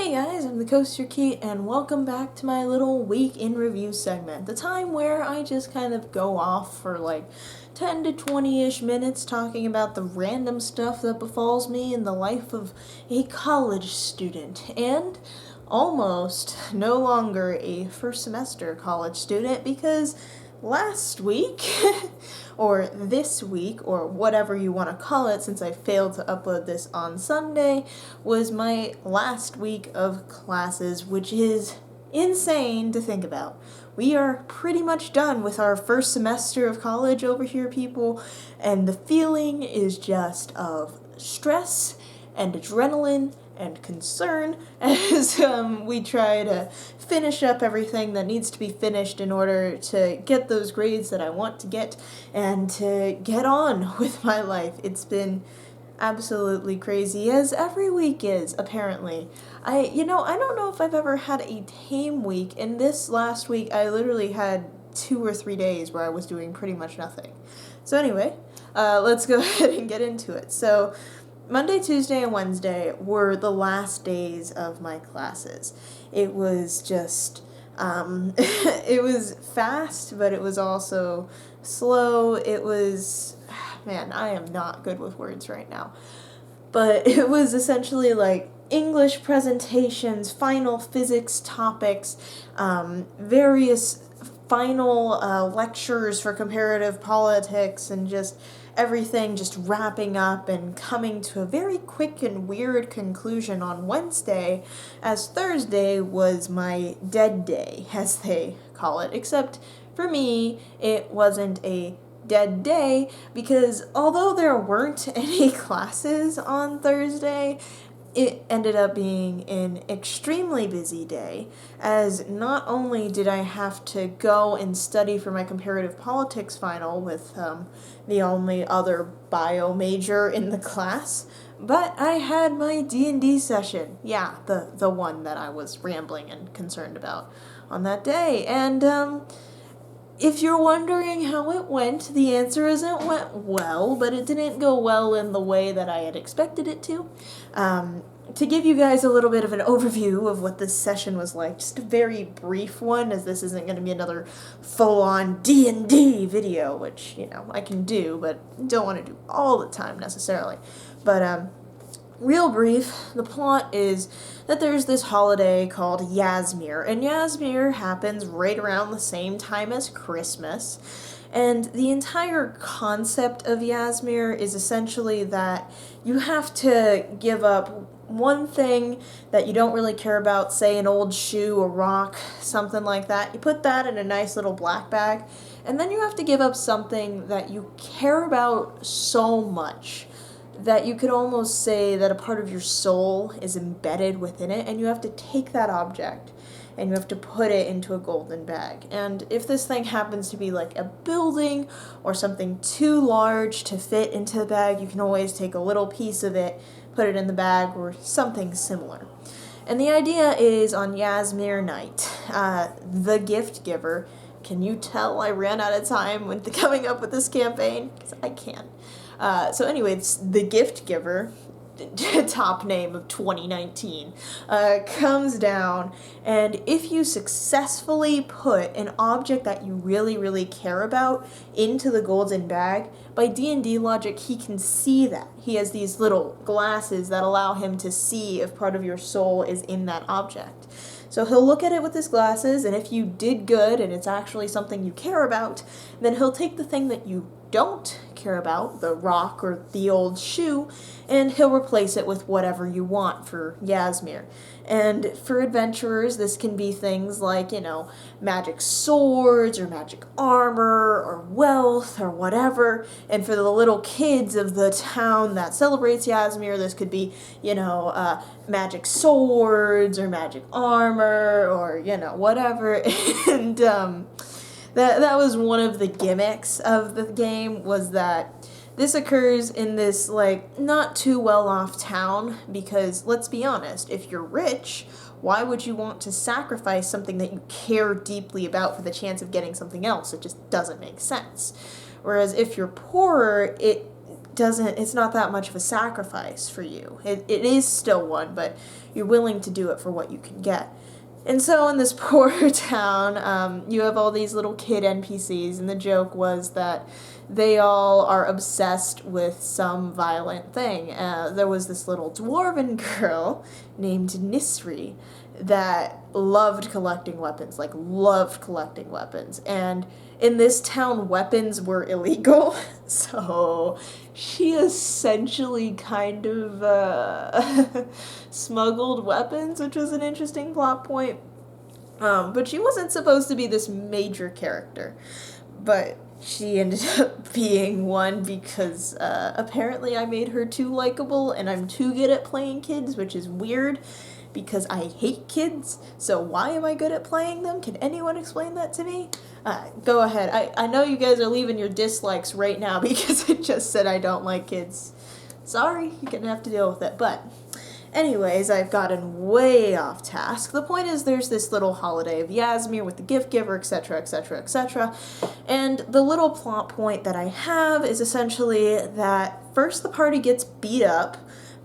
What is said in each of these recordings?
Hey guys, I'm the Coaster Key, and welcome back to my little week in review segment. The time where I just kind of go off for like 10 to 20-ish minutes talking about the random stuff that befalls me in the life of a college student, and almost no longer a first semester college student because last week, or this week, or whatever you want to call it, since I failed to upload this on Sunday, was my last week of classes, which is insane to think about. We are pretty much done with our first semester of college over here, people, and the feeling is just of stress and adrenaline and concern as we try to finish up everything that needs to be finished in order to get those grades that I want to get and to get on with my life. It's been absolutely crazy, as every week is, apparently. I don't know if I've ever had a tame week, and this last week I literally had 2 or 3 days where I was doing pretty much nothing. So anyway, let's go ahead and get into it. So Monday, Tuesday, and Wednesday were the last days of my classes. It was just, it was fast, but it was also slow. It was, man, I am not good with words right now. But it was essentially like English presentations, final physics topics, various final lectures for comparative politics, and just everything just wrapping up and coming to a very quick and weird conclusion on Wednesday, as Thursday was my dead day, as they call it, except for me, it wasn't a dead day, because although there weren't any classes on Thursday, it ended up being an extremely busy day, as not only did I have to go and study for my comparative politics final with the only other bio major in the class, but I had my D&D session. Yeah, the one that I was rambling and concerned about on that day. And if you're wondering how it went, the answer is it went well, but it didn't go well in the way that I had expected it to. To give you guys a little bit of an overview of what this session was like, just a very brief one, as this isn't going to be another full-on D&D video, which, I can do, but don't want to do all the time necessarily. But, real brief, the plot is that there's this holiday called Yazmir, and Yazmir happens right around the same time as Christmas, and the entire concept of Yazmir is essentially that you have to give up one thing that you don't really care about, say an old shoe, a rock, something like that. You put that in a nice little black bag, and then you have to give up something that you care about so much that you could almost say that a part of your soul is embedded within it, and you have to take that object and you have to put it into a golden bag. And if this thing happens to be like a building or something too large to fit into the bag, you can always take a little piece of it, put it in the bag, or something similar. And the idea is on Yazmir night, the gift giver, can you tell I ran out of time when coming up with this campaign? Because I can. So anyway, it's the gift giver, top name of 2019, comes down, and if you successfully put an object that you really, really care about into the golden bag, by D&D logic, he can see that. He has these little glasses that allow him to see if part of your soul is in that object. So he'll look at it with his glasses, and if you did good and it's actually something you care about, then he'll take the thing that you don't care about, the rock or the old shoe, and he'll replace it with whatever you want for Yazmir. And for adventurers, this can be things like, magic swords or magic armor or wealth or whatever. And for the little kids of the town that celebrates Yazmir, this could be, magic swords or magic armor or, whatever. And that was one of the gimmicks of the game, was that this occurs in this, not too well-off town, because, let's be honest, if you're rich, why would you want to sacrifice something that you care deeply about for the chance of getting something else? It just doesn't make sense. Whereas if you're poorer, it it's not that much of a sacrifice for you. It is still one, but you're willing to do it for what you can get. And so in this poor town, you have all these little kid NPCs, and the joke was that they all are obsessed with some violent thing. There was this little dwarven girl named Nisri that loved collecting weapons, and in this town, weapons were illegal, so she essentially kind of smuggled weapons, which was an interesting plot point. But she wasn't supposed to be this major character, but she ended up being one because apparently I made her too likable, and I'm too good at playing kids, which is weird because I hate kids, so why am I good at playing them? Can anyone explain that to me? Go ahead. I know you guys are leaving your dislikes right now because I just said I don't like kids. Sorry, you're gonna have to deal with it, but anyways, I've gotten way off task. The point is there's this little holiday of Yasmir with the gift giver, etc., etc., etc., and the little plot point that I have is essentially that first the party gets beat up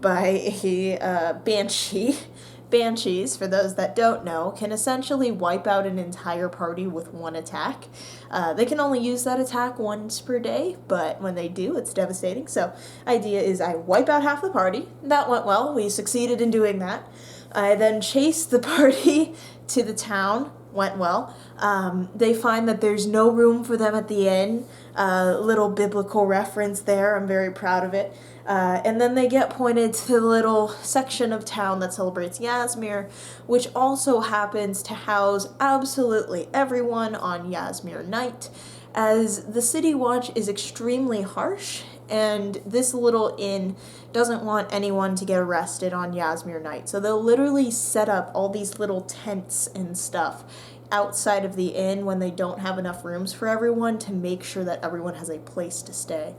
by a banshee. Banshees, for those that don't know, can essentially wipe out an entire party with one attack. They can only use that attack once per day, but when they do, it's devastating. So, idea is I wipe out half the party. That went well. We succeeded in doing that. I then chased the party to the town. Went well. They find that there's no room for them at the inn. Little biblical reference there. I'm very proud of it. And then they get pointed to the little section of town that celebrates Yasmir, which also happens to house absolutely everyone on Yasmir night, as the city watch is extremely harsh, and this little inn doesn't want anyone to get arrested on Yasmir night. So they'll literally set up all these little tents and stuff outside of the inn when they don't have enough rooms for everyone to make sure that everyone has a place to stay.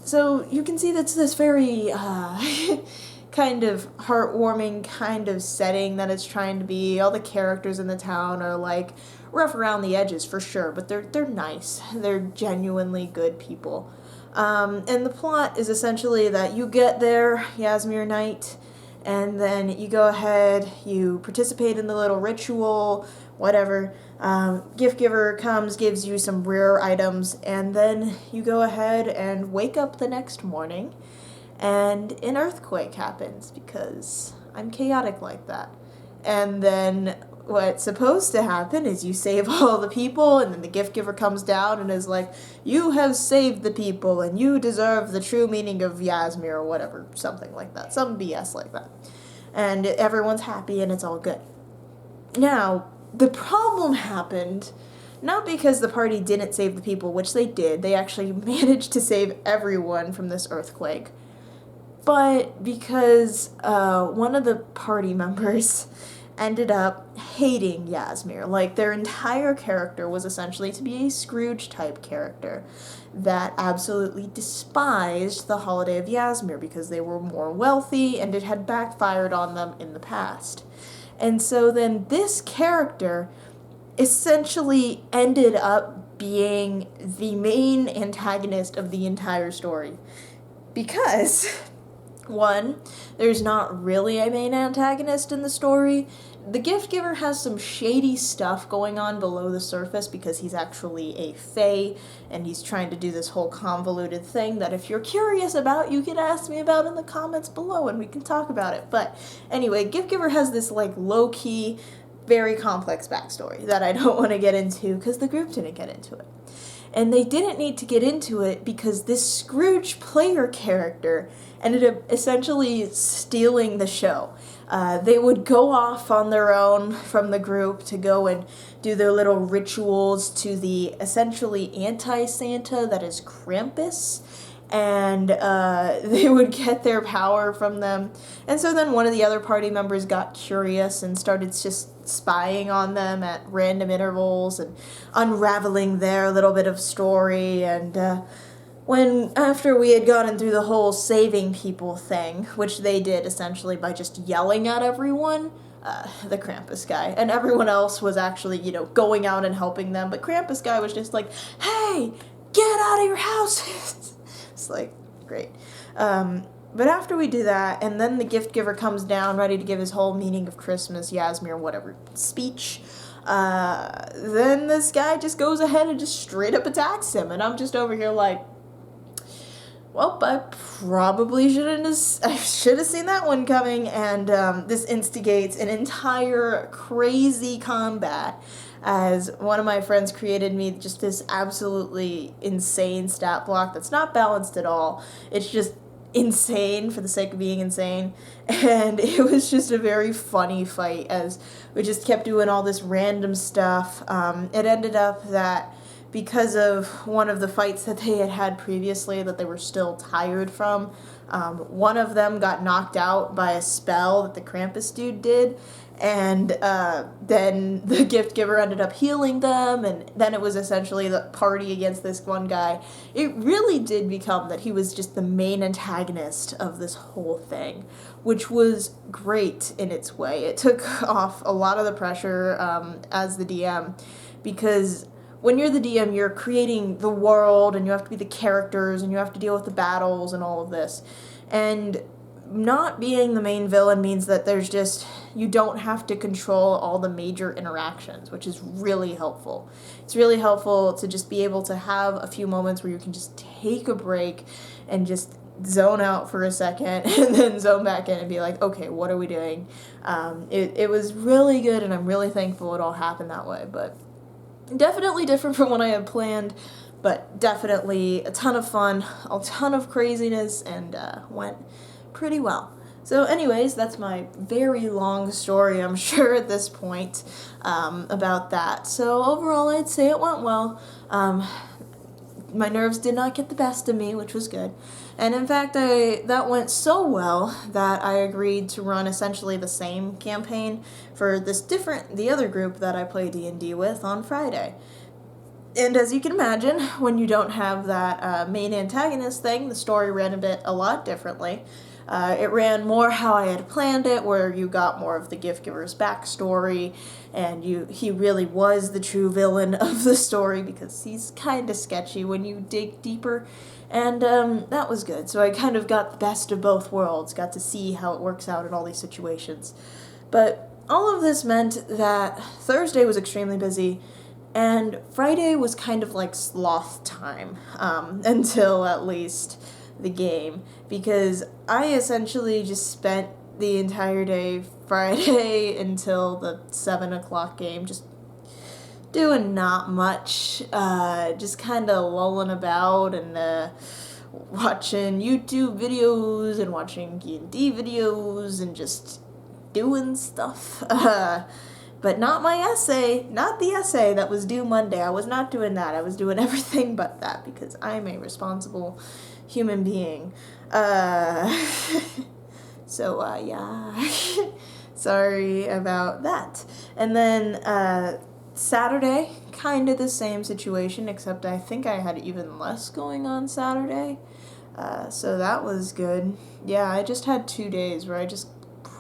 So you can see that's this very kind of heartwarming kind of setting that it's trying to be. All the characters in the town are like rough around the edges for sure, but they're nice. They're genuinely good people. And the plot is essentially that you get there, Yasmir night, and then you go ahead, you participate in the little ritual, whatever. Gift giver comes, gives you some rare items, and then you go ahead and wake up the next morning, and an earthquake happens, because I'm chaotic like that. And then what's supposed to happen is you save all the people, and then the gift giver comes down and is like, you have saved the people, and you deserve the true meaning of Yasmir, or whatever, something like that, some BS like that. And everyone's happy, and it's all good. Now, the problem happened not because the party didn't save the people, which they did. They actually managed to save everyone from this earthquake. But because one of the party members ended up hating Yasmir. Like, their entire character was essentially to be a Scrooge-type character that absolutely despised the holiday of Yasmir because they were more wealthy and it had backfired on them in the past. And so then this character essentially ended up being the main antagonist of the entire story. Because, one, there's not really a main antagonist in the story. The gift giver has some shady stuff going on below the surface because he's actually a fae, and he's trying to do this whole convoluted thing that if you're curious about, you can ask me about in the comments below and we can talk about it. But anyway, gift giver has this like low-key, very complex backstory that I don't want to get into because the group didn't get into it. And they didn't need to get into it because this Scrooge player character ended up essentially stealing the show. They would go off on their own from the group to go and do their little rituals to the essentially anti-Santa that is Krampus, and they would get their power from them. And so then one of the other party members got curious and started just spying on them at random intervals and unraveling their little bit of story. And after we had gotten through the whole saving people thing, which they did essentially by just yelling at everyone, the Krampus guy, and everyone else was actually, going out and helping them, but Krampus guy was just like, hey, get out of your houses. It's like, great. But after we do that, and then the gift giver comes down ready to give his whole meaning of Christmas, Yasmir, whatever, speech, then this guy just goes ahead and just straight up attacks him. And I'm just over here like, well, I probably I should have seen that one coming. And this instigates an entire crazy combat as one of my friends created me just this absolutely insane stat block that's not balanced at all. It's just insane for the sake of being insane, and it was just a very funny fight as we just kept doing all this random stuff. It ended up that because of one of the fights that they had had previously that they were still tired from, one of them got knocked out by a spell that the Krampus dude did, and then the gift giver ended up healing them, and then it was essentially the party against this one guy. It really did become that he was just the main antagonist of this whole thing, which was great in its way. It took off a lot of the pressure as the DM, because when you're the DM, you're creating the world, and you have to be the characters, and you have to deal with the battles and all of this. And not being the main villain means that you don't have to control all the major interactions, which is really helpful. It's really helpful to just be able to have a few moments where you can just take a break and just zone out for a second and then zone back in and be like, okay, what are we doing? It was really good, and I'm really thankful it all happened that way, but definitely different from what I had planned, but definitely a ton of fun, a ton of craziness, and went pretty well. So anyways, that's my very long story, I'm sure, at this point, about that. So overall, I'd say it went well. My nerves did not get the best of me, which was good. And in fact, that went so well that I agreed to run essentially the same campaign for the other group that I play D&D with on Friday. And as you can imagine, when you don't have that main antagonist thing, the story ran a lot differently. It ran more how I had planned it, where you got more of the gift giver's backstory, and he really was the true villain of the story, because he's kind of sketchy when you dig deeper, and that was good. So I kind of got the best of both worlds, got to see how it works out in all these situations. But all of this meant that Thursday was extremely busy, and Friday was kind of like sloth time, until at least the game, because I essentially just spent the entire day Friday until the 7 o'clock game just doing not much, just kind of lolling about and watching YouTube videos and watching D&D videos and just doing stuff. But not my essay, not the essay that was due Monday. I was not doing that. I was doing everything but that, because I'm a responsible human being. So, yeah. Sorry about that. And then, Saturday, kind of the same situation, except I think I had even less going on Saturday. So that was good. Yeah, I just had 2 days where I just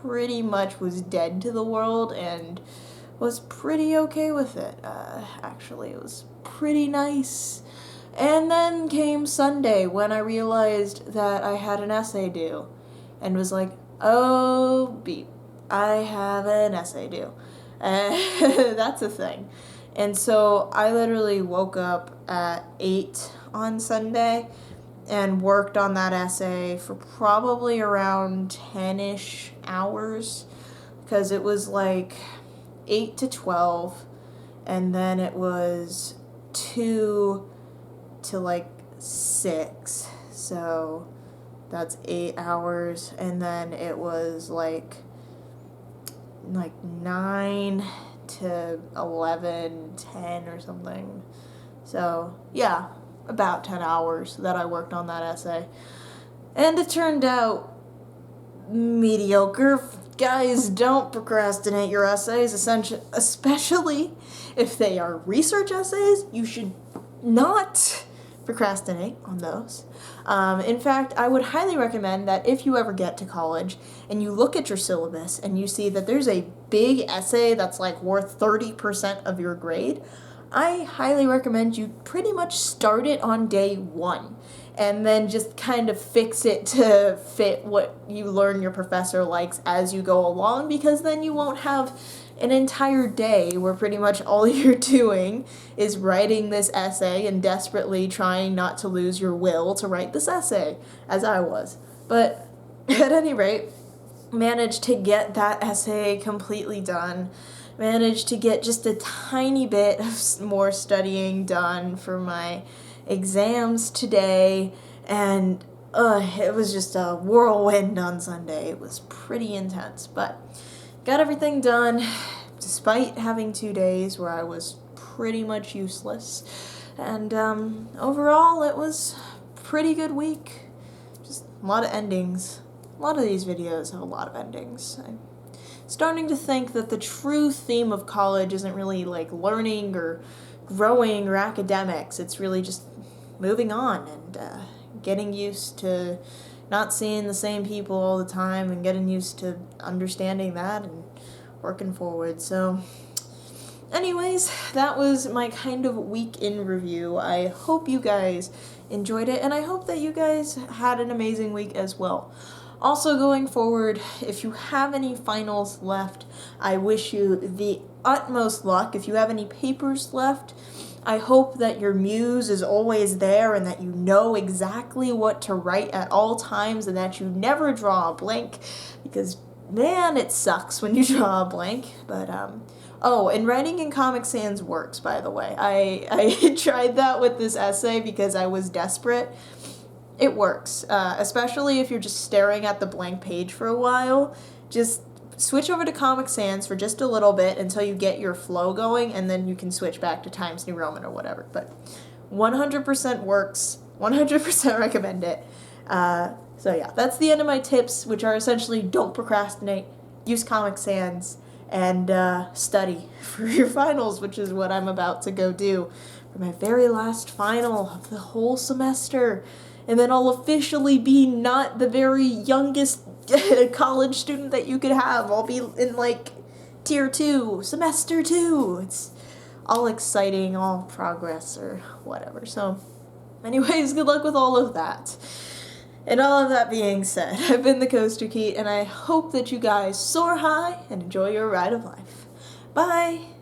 pretty much was dead to the world and was pretty okay with it. Actually, it was pretty nice. And then came Sunday, when I realized that I had an essay due, and was like, oh, beep, I have an essay due. That's a thing. And so I literally woke up at 8 on Sunday and worked on that essay for probably around 10-ish hours, because it was like 8 to 12, and then it was 2 to like 6, so that's 8 hours, and then it was like 9 to 11, 10 or something. So yeah, about 10 hours that I worked on that essay. And it turned out mediocre. Guys, don't procrastinate your essays, especially if they are research essays. You should not procrastinate on those. In fact, I would highly recommend that if you ever get to college and you look at your syllabus and you see that there's a big essay that's like worth 30% of your grade, I highly recommend you pretty much start it on day 1 and then just kind of fix it to fit what you learn your professor likes as you go along, because then you won't have an entire day where pretty much all you're doing is writing this essay and desperately trying not to lose your will to write this essay, as I was. But at any rate, managed to get that essay completely done, managed to get just a tiny bit of more studying done for my exams today, and it was just a whirlwind on Sunday. It was pretty intense, but got everything done despite having 2 days where I was pretty much useless, and overall it was a pretty good week. Just a lot of endings. A lot of these videos have a lot of endings. I'm starting to think that the true theme of college isn't really like learning or growing or academics. It's really just moving on and getting used to not seeing the same people all the time and getting used to understanding that and working forward. So anyways, that was my kind of week in review. I hope you guys enjoyed it, and I hope that you guys had an amazing week as well. Also, going forward, if you have any finals left, I wish you the utmost luck. If you have any papers left, I hope that your muse is always there and that you know exactly what to write at all times and that you never draw a blank, because, man, it sucks when you draw a blank. But, oh, and writing in Comic Sans works, by the way. I tried that with this essay because I was desperate. It works, especially if you're just staring at the blank page for a while. Just switch over to Comic Sans for just a little bit until you get your flow going, and then you can switch back to Times New Roman or whatever. But 100% works, 100% recommend it. So yeah, that's the end of my tips, which are essentially don't procrastinate, use Comic Sans, and study for your finals, which is what I'm about to go do for my very last final of the whole semester. And then I'll officially be not the very youngest college student that you could have. I'll be in, like, tier 2, semester 2. It's all exciting, all progress, or whatever. So, anyways, good luck with all of that. And all of that being said, I've been the Coaster Keat, and I hope that you guys soar high and enjoy your ride of life. Bye!